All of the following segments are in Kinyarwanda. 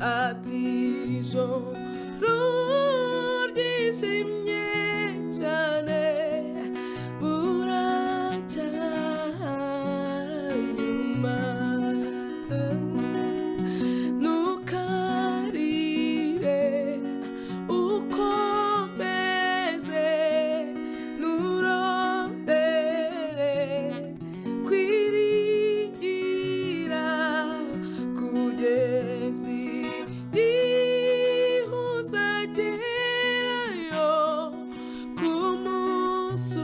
ati ijoro ryijimye cyane buracyanyuma ntukarire ukomeze nurondere kwiringira kugeza igihe uzagerayo ku munsi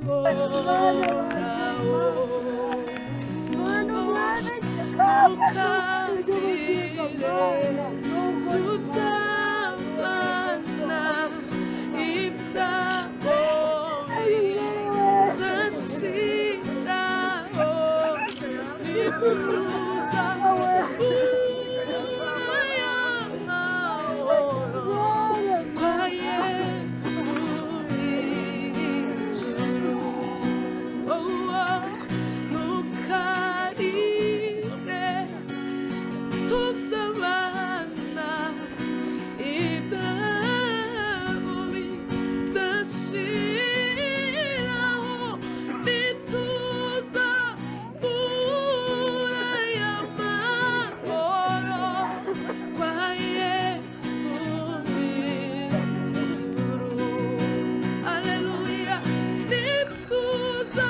uhoraho. Ntukarire tuzabana ibyago bizashiraho nituza amahoro kwa Yesu ijuru. Ntukarire tuzabana ibyago bizashiraho nituza amahoro kwa Yesu ijuru. Haleluya. Nituza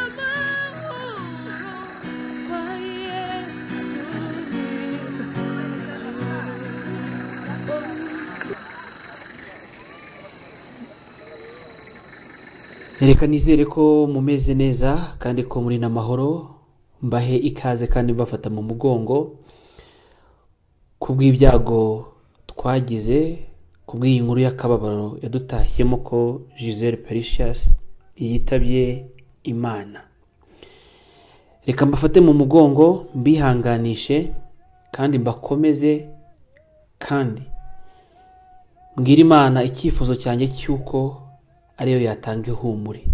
amahoro kwa Yesu Reka nizere ko mumeze neza kandi ko muri n'amahoro. Mbahe ikaze kandi mbafata mu mugongo kubw'ibyago twagize, kubw'iyi nkuru y'akababaro yadutashyemo ko Gisele Precious yitabye Imana. Reka mbafate mu mugongo, mbihanganishe kandi mbakomeze, kandi mbwira Imana icyifuzo cyanjye cy'uko ariyo yatanga ihumure.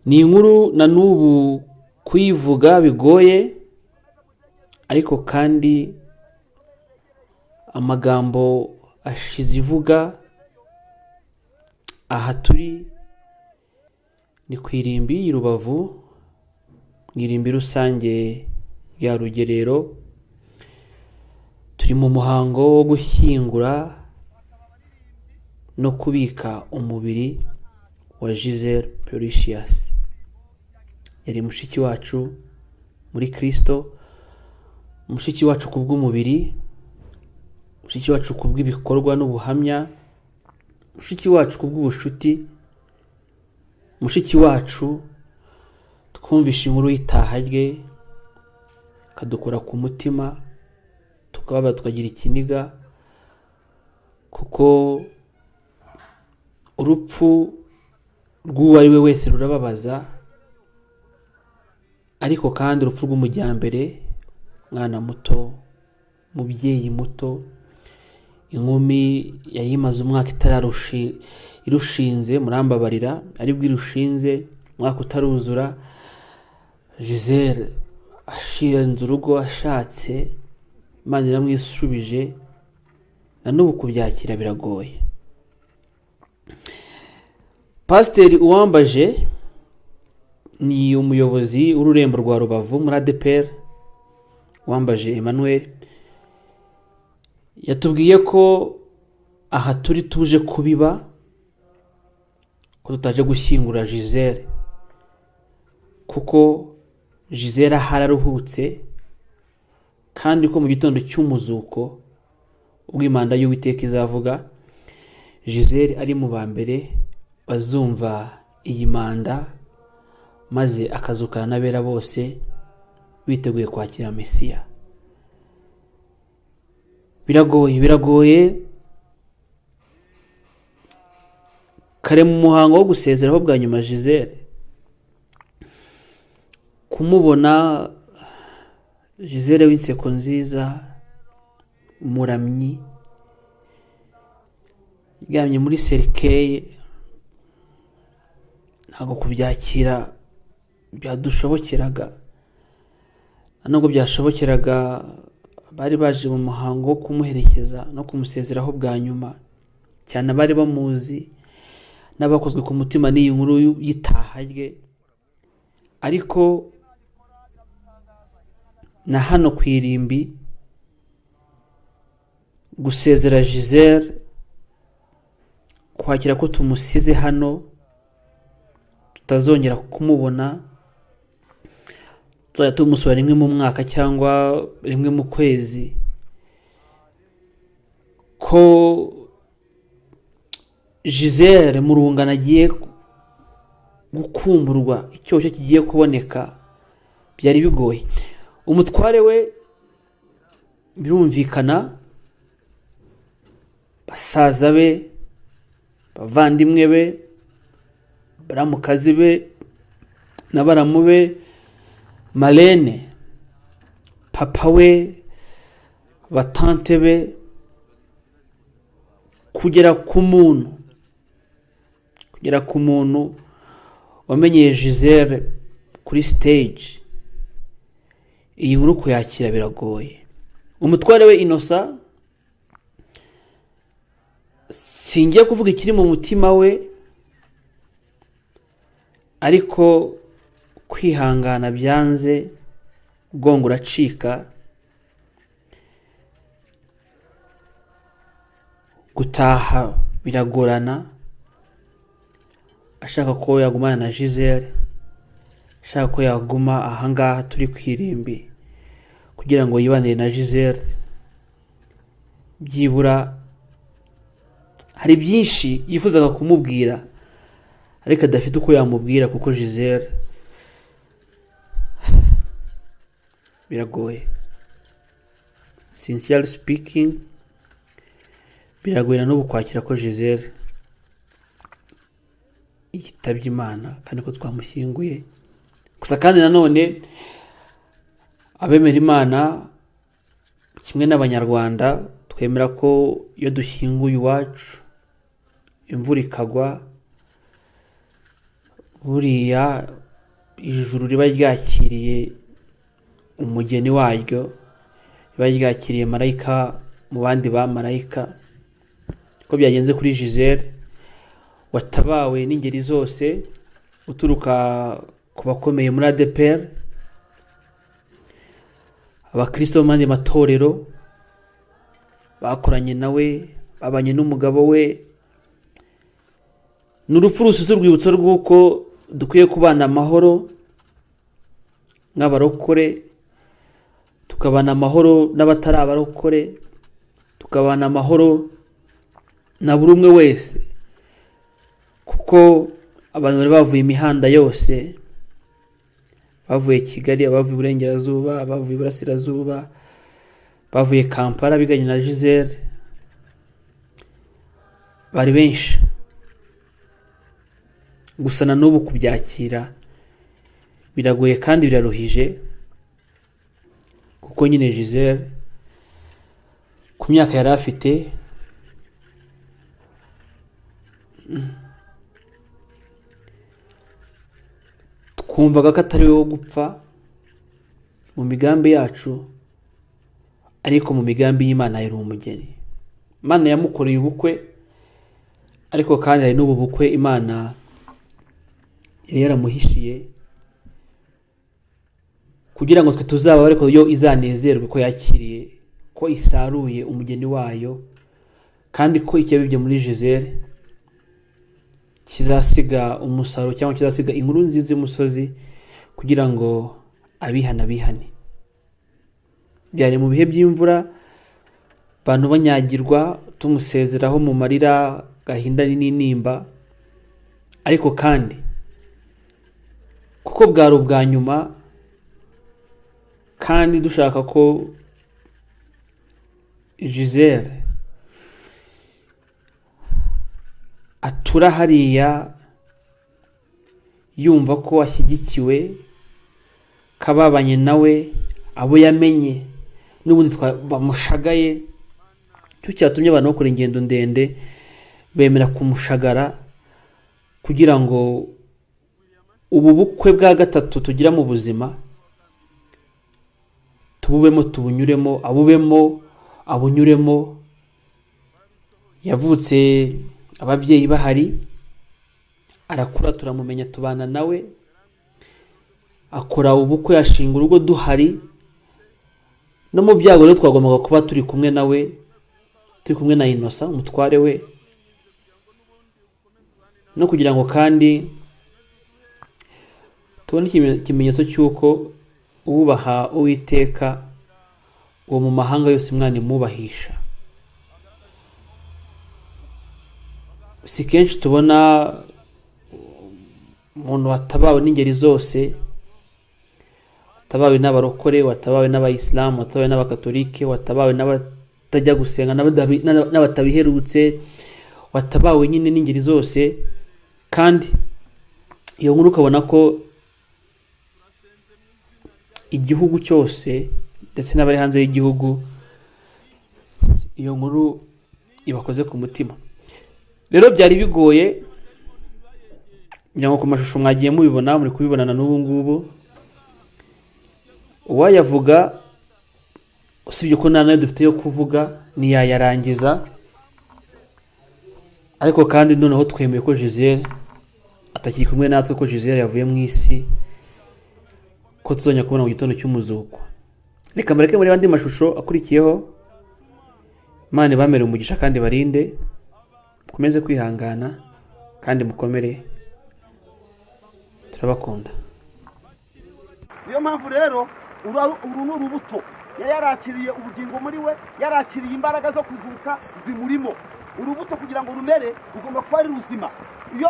Ni inkuru na n'ubu kuyivuga bigoye, ariko kandi amagambo ashize ivuga. Aha turi ni ku irimbi i Rubavu, mu irimbi rusange rya Rugerero. Turi mu muhango wo gushyingura no kubika umubiri wa Gisele Precious. Yari mushiki wacu muri Kristo, mushiki wacu kubw'umubiri, mushiki wacu kubw'ibikorwa n'ubuhamya, mushiki wacu kubw'ubushuti, mushiki wacu twumvisha inkuru y'itaha rye kadukora ku mutima, tukababa tukagira ikiniga, kuko urupfu rw'uwo ari we wese rurababaza, ariko kandi urupfu rw'umujyambere, mwana muto, mubyeyi muto, inkumi yayimaze umwaka irushinze, murambabarira, aribwo irushinze umwaka utaruzura. Gisele ashinze urugo, ashatse, Imana iramwisubije, na n'ubu kubyakira biragoye. Pasiteri Uwambaje ni umuyobozi w'ururembo rwa Rubavu muri ADEPR. Uwambaje Emmanuel yatubwiye ko aha turi tuje kubiba, ko tutaje gushyingura Gisele, kuko Gisele hararuhutse, kandi ko mu gitondo cy'umuzuko ubwo imanda y'Uwiteka izavuga, Gisele ari mu ba mbere bazumva iyi manda, maze akazukana n'abera bose biteguye kwakira Mesiya. Biragoye. Kare mu muhango wo gusezeraho bwa nyuma Gisele, kumubona Gisele w'inseko nziza, muramyi, yamye muri serikeye, ntabwo kubyakira byadushobokeraga. nubwo byashobokeraga bari baje mu muhango wo kumuherekeza no kumusezeraho bwa nyuma, cyane abari bamuzi n'abakozwe ku mutima n'iyi nkuru y'itaha rye. Ariko na hano ku irimbi gusezera Gisele, kwakira ko tumusize hano, tutazongera kumubona, tuzajya tumusura rimwe mu mwaka cyangwa rimwe mu kwezi, ko Gisele mu rungano agiye gukumburwa, icyoshya kigiye kuboneka, byari bigoye. Umutware we birumvikana, basaza be, bavandimwe be, baramukazi be n'abaramu be, Marlene, papa we, batante be, kugera ku muntu wamenyeye Gisele kuri stage, iyi nkuru kuyakira biragoye. Umutware we Innocent, singiye kuvuga ikiri mu mutima we, ariko kwihangana byanze, ubwongo uracika, gutaha biragorana. Ashaka ko yagumana na Gisele, ashaka ko yaguma ahangaha turi ku irimbi kugira ngo yibanire na Gisele. Byibura hari byinshi yifuzaga kumubwira, ariko adafite uko yamubwira kuko Gisele biragoye. Sincerely speaking, biragoye n'ubu kwakira ko Gisele yitabye Imana kandi ko twamushyinguye. Gusa kandi nanone abemera Imana kimwe n'Abanyarwanda twemera ko iyo dushyinguye iwacu imvura ikagwa, buriya ijuru riba ryakiriye umugeni waryo, riba ryakiriye marayika mu bandi ba marayika. Ko byagenze kuri Gisele, watabawe n'ingeri zose, uturuka ku bakomeye muri ADPR, abakristo b'amandi matorero bakoranye nawe, babanye n'umugabo we. N'urupfu rusuze urwibutso rw'uko dukwiye kubana amahoro nk'abarokore, tukabana amahoro n'abatari abarokore, tukabana amahoro na buri umwe wese, kuko abantu bari bavuye imihanda yose, bavuye Kigali, abavuye Iburengerazuba, abavuye Iburasirazuba, bavuye Kampala biganye na Gisele, bari benshi. Gusa na n'ubu kubyakira biragoye kandi biraruhije, kuko nyine Gisele ku myaka yari afite, twumvaga ko atari we wo gupfa mu migambi yacu, ariko mu migambi y'Imana yari umugeni. Imana yamukoreye ubukwe, ariko kandi hari n'ubu bukwe Imana yari yaramuhishiye kugira ngo twe tuzaba, ariko yo izanezerwe ko yakiriye, ko isaruye umugeni wayo, kandi ko icyabibye muri Gisele kizasiga umusaruro cyangwa kizasiga inkuru nziza y'umusozi, kugira ngo abihana bihane. Byari mu bihe by'imvura, abantu banyagirwa, tumusezeraho mu marira, gahinda n'intimba, ariko kandi kuko bwari ubwa nyuma, kandi dushaka ko Gisele atura hariya yumva ko ashyigikiwe, kababanye nawe, abo yamenye n'ubundi bamushagaye. Cyo cyatumye abantu bakora ingendo ndende, bemera kumushagara, kugira ngo ubu bukwe bwa gatatu tugira mu buzima tububemo tubunyuremo, abubemo abunyuremo. Yavutse ababyeyi bahari, arakura turamumenya, tubana nawe, akora ubukwe, ashinga urugo duhari. No mu byago rero twagombaga kuba turi kumwe nawe, turi kumwe na Innocent umutware we, no kugira ngo kandi tubone ikimenyetso cy'uko uwubaha Uwiteka uwo mu mahanga yose Imana imubahisha. Si kenshi tubona umuntu watabawe n'ingeri zose, watabawe n'abarokore, watabawe n'abayisilamu, watabawe n'abakatolike, watabawe n'abatajya gusenga, n'abatabiherutse, watabawe nyine n'ingeri zose. Kandi iyo nkuru ukabona ko igihugu cyose ndetse n'abari hanze y'igihugu iyo nkuru ibakoze ku mutima. Rero byari bigoye, ngira ngo ku mashusho mwagiye mubibona, muri kubibonana n'ubu ngubu. Uwayavuga usibye ko nta nayo dufite yo kuvuga ntiyayarangiza, ariko kandi noneho twemeye ko Gisele atakiri kumwe natwe, ko Gisele yavuye mu isi, ko tuzongera kubona mu gitondo cy'umuzuko. Reka mbareke muri andi mashusho akurikiyeho. Imana ibamere umugisha kandi barinde, mukomeze kwihangana kandi mukomere, turabakunda. Niyo mpamvu rero uru ni urubuto yari yarakiriye ubugingo muri we, yarakiriye imbaraga zo kuzuka zimurimo. Urubuto kugira ngo rumere rugomba kuba ari ruzima. Iyo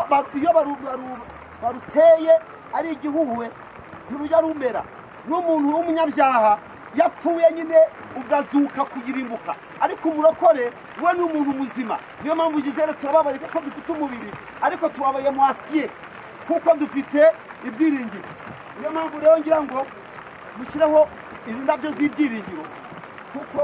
baruteye ari igihuhwe ntirujya rumera. N'umuntu w'umunyabyaha yapfuye nyine ugazuka kugirimbuka, ariko umurokore we ni umuntu muzima. Niyo mpamvu Gisele turababaye kuko dufite umubiri, ariko tubabaye mwatiye kuko dufite ibyiringiro. Niyo mpamvu rero ngira ngo mushireho indabyo z'ibyiringiro, kuko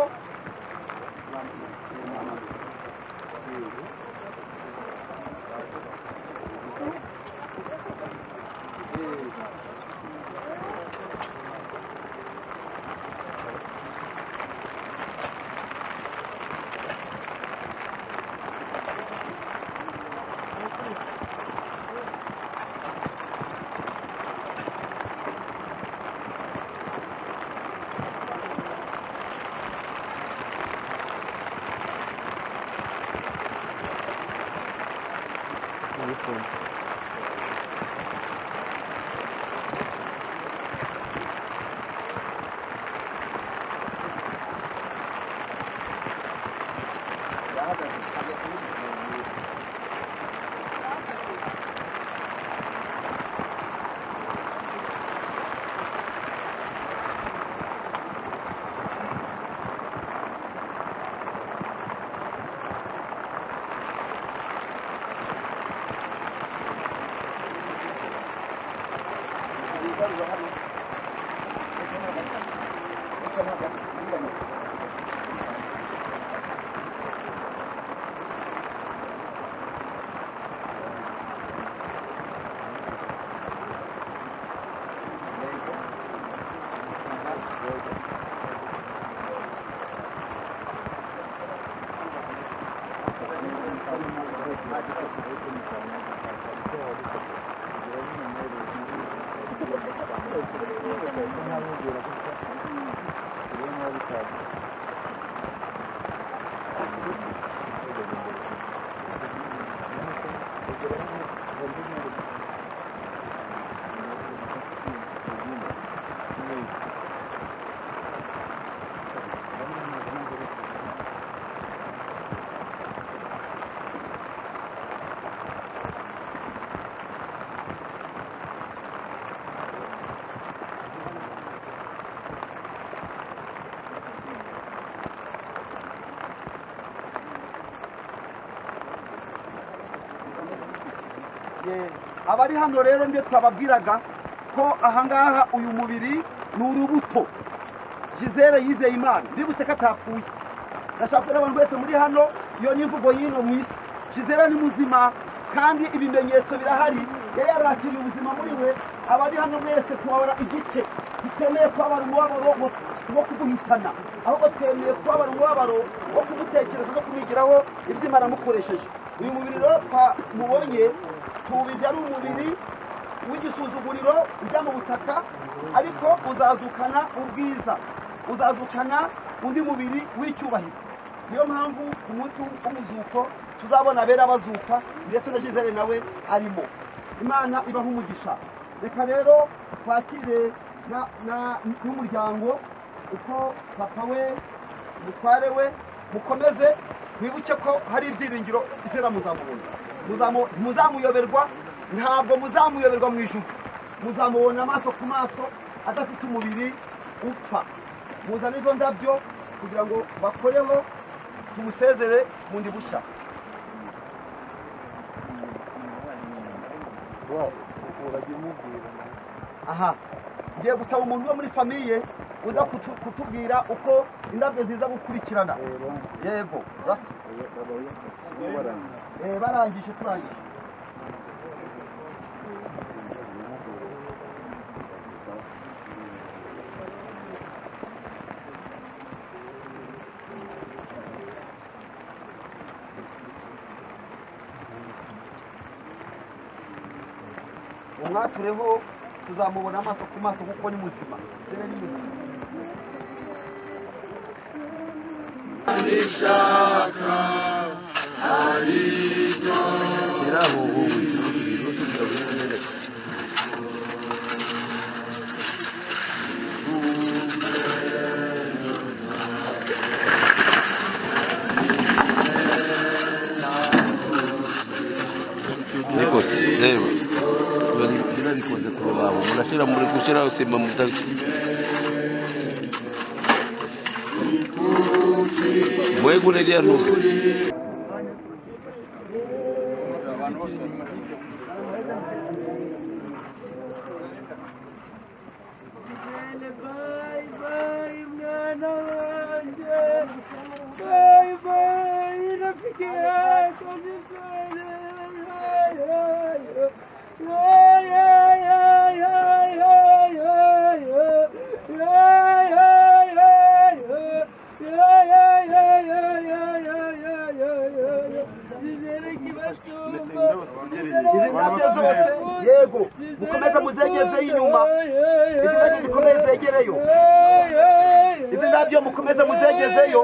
abari hano rero nibyo twababwiraga ko ahangaha uyu mubiri ni urubuto. Gisele yizeye Imana, ndibutse ko atapfuye. Ndashaka ko abantu bose muri hano, iyo ni imvugo y'ino mu isi. Gisele ni muzima kandi ibimenyetso birahari, yari yarakiriye ubuzima muri we. Abari hano mwese tubabara igice, tutemeye kubabara umubabaro wo kuguhitana, ahubwo twemeye kubabara umubabaro wo kumutekereza no kumwigiraho ibyo Imana yamukoresheje. Uyu mubiri rero mubonye tuwubibye ari umubiri w'igisuzuguriro ujya mu butaka, ariko uzazukana ubwiza, uzazukana undi mubiri w'icyubahiro. Niyo mpamvu umunsi w'umuzuko tuzabona abera bazuka, ndetse na Gisele nawe arimo. Imana ibaha umugisha. Reka rero twakire n'umuryango, uko papa we, umutware we, mukomeze mwibuke ko hari ibyiringiro izera muzamubona. Muzamuyoberwa, ntabwo muzamuyoberwa mu ijuru, muzamubona amaso ku maso adafite umubiri upfa. Muzana izo ndabyo kugira ngo bakoreho, tumusezere bundi bushya. Aha, ngiye gusaba umuntu wo muri famiye uza kutubwira uko indabyo ziza gukurikirana. Yego, barangije, turangije. Umwatureho, tuzamubona amaso ku maso kuko ni muzima. Gisele ni muzima. Nishaka aribyo irabo wowe niko reba birabikoze ku rubabo murashira muri gushira usimba mu taki mwegure rya nusu Yego, mukomeze muzegeze inyuma, izi ndabyo zikomeze zegereyo, izi ndabyo mukomeze muzegezeyo.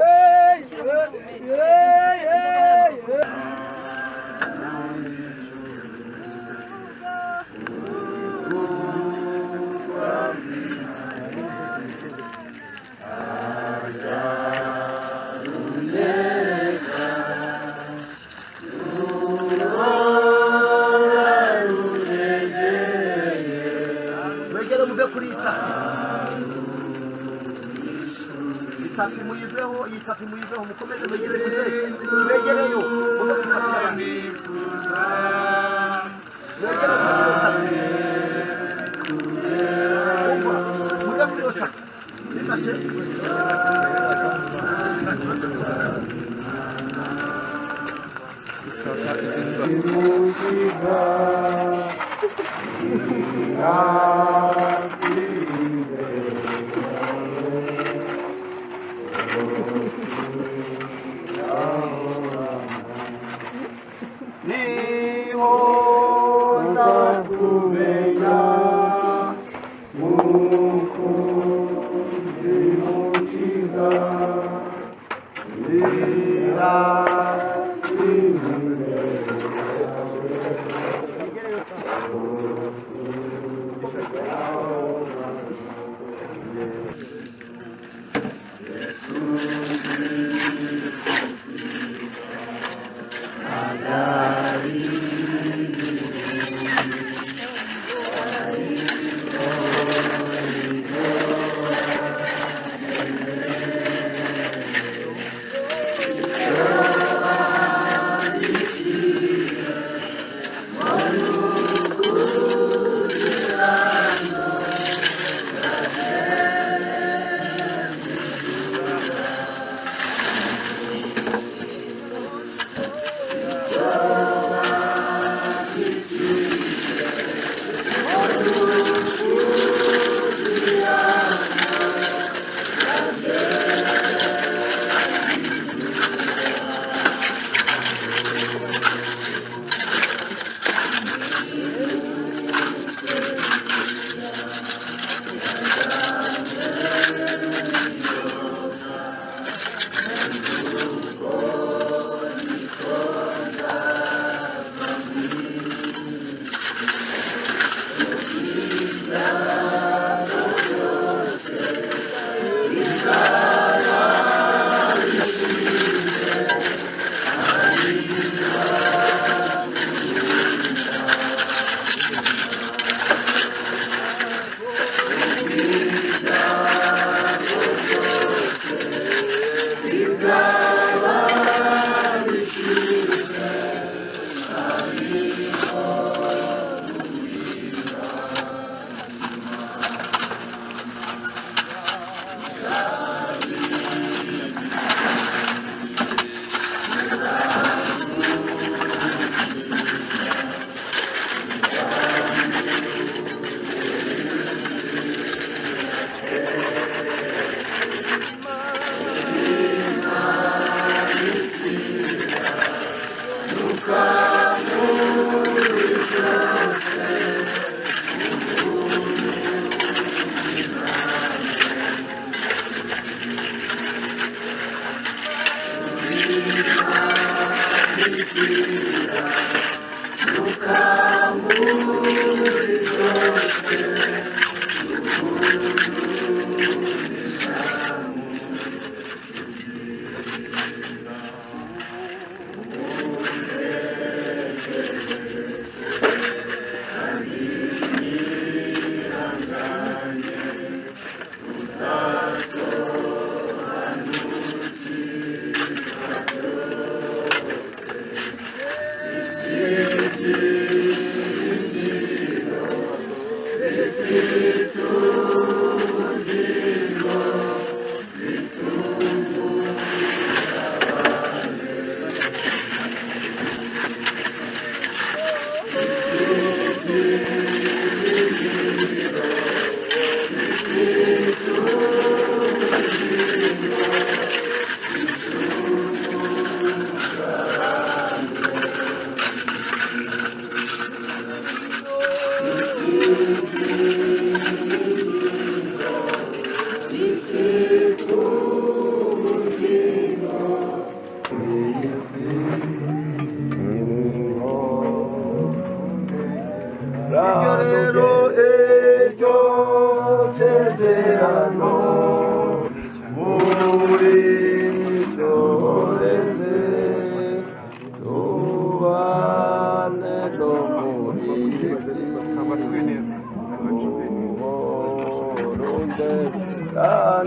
Itapi muyiveho, mukomeze mwegere mwegereyo, muve kufatira mwegere muve kuri ota nisashe.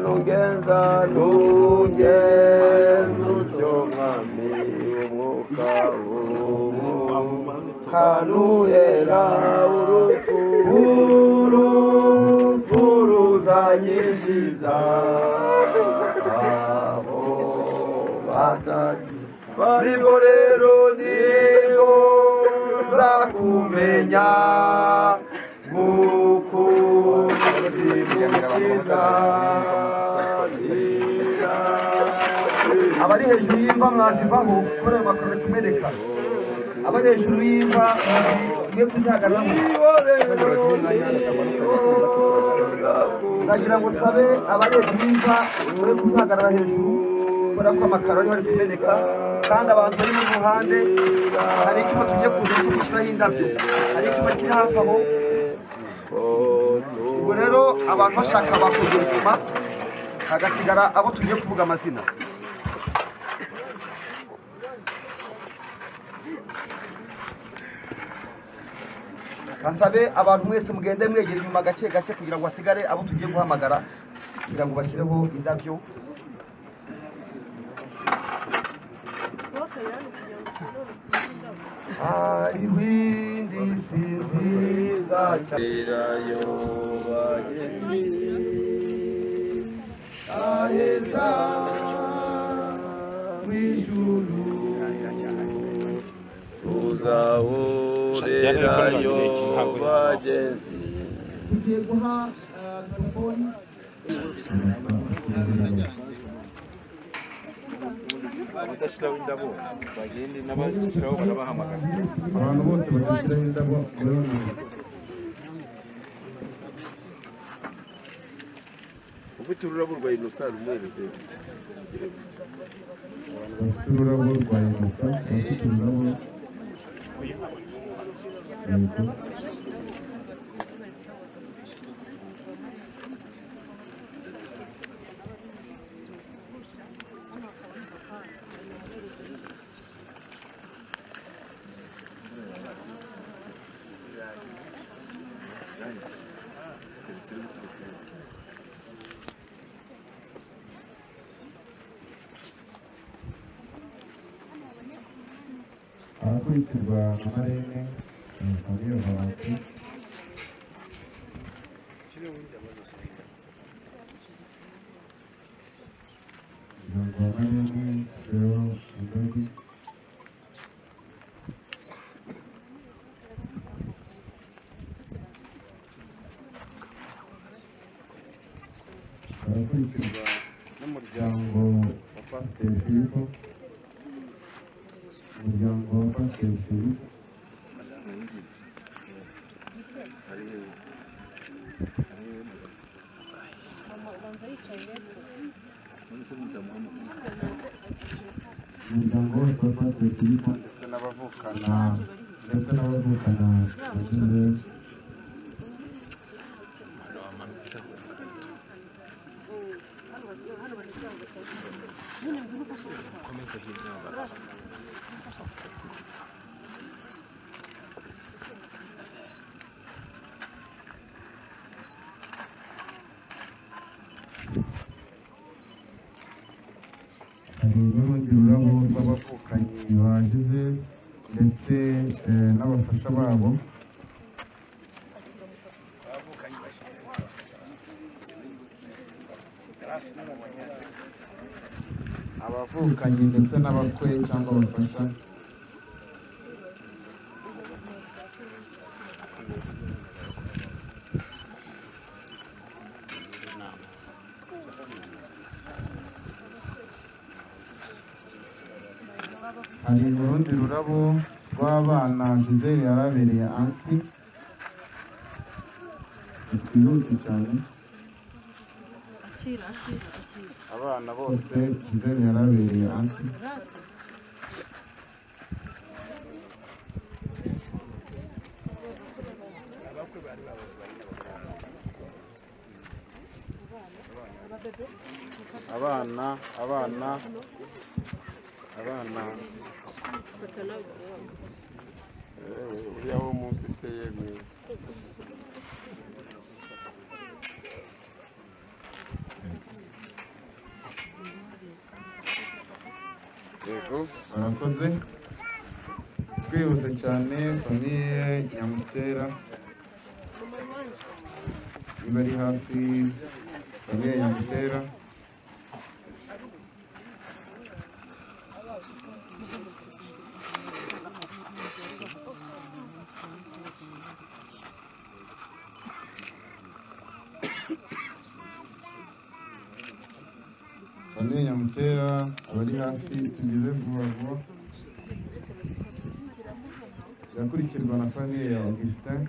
nugenza nugenza utyo mwami umwuka kanuhera urupfu ruzanyishiza abo batatu nibwo rero nibwo nzakumenya mukunzi mukiza abari hejuru y'imva mwazivaho kubera amakaro kumeneka abari hejuru y'imva mwe kuzahagararamo ndagira ngo sabe abari hejuru y'imva mwe kuzahagarara hejuru kubera ko amakaro ariho ari kumeneka kandi abantu bari mu ruhande hari icyuma tugiye kuza tugishyiraho indabyo hari icyuma kiri hafi aho ubwo rero abantu bashaka bakujya inyuma hagasigara abo tugiye kuvuga amazina basabe abantu mwese mugende mwegera inyuma gake gake kugira ngo hasigare abo tugiye guhamagara kugira ngo bashyireho indabyo hariho indi si nziza cyane aheza w'ijuru tuzahurirayo bagezi tugiye guha telefoni abadashyiraho indabo bagende n'abashyiraho barabahamagara abantu bose bashyiraho indabo ufite ururabo rwa inosa rumwereze bafite ururabo rwa inosa bafite ururabo akurikirwa na marene fabio valenti muryango wa marene leo udodi akurikirwa n'umuryango wa pasiteri filipo umuryango wa pasiteri filipo umuryango wose wa pasiteri filipo ndetse n'abavukana bagize hari n'urundi rurabo rw'abavukanyi bagize ndetse n'abafasha babo abavukanyi ndetse n'abakwe cyangwa abafasha hari urundi rurabo rw'abana Gisele yarabereye anti twihute cyane abana bose Gisele yarabereye anti abana uriya wo munsi se yemeye yego barakoze twihuse cyane famiye Nyamutera iba ari hafi famiye Nyamutera famiye Nyamutera abari hafi tugize vuba vuba yakurikirwa na famiye ya Augustin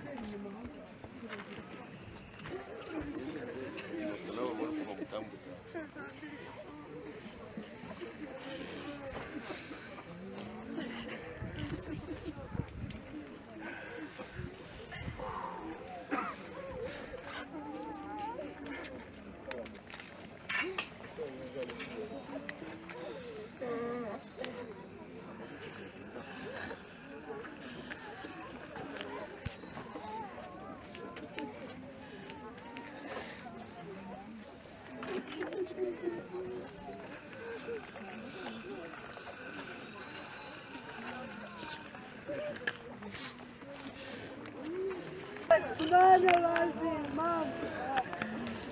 Mwana bazima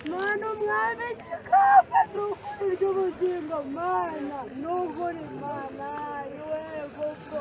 mwana umwana kikapa n'ukuri ry'ubugingo mana n'ukuri mana iwe koko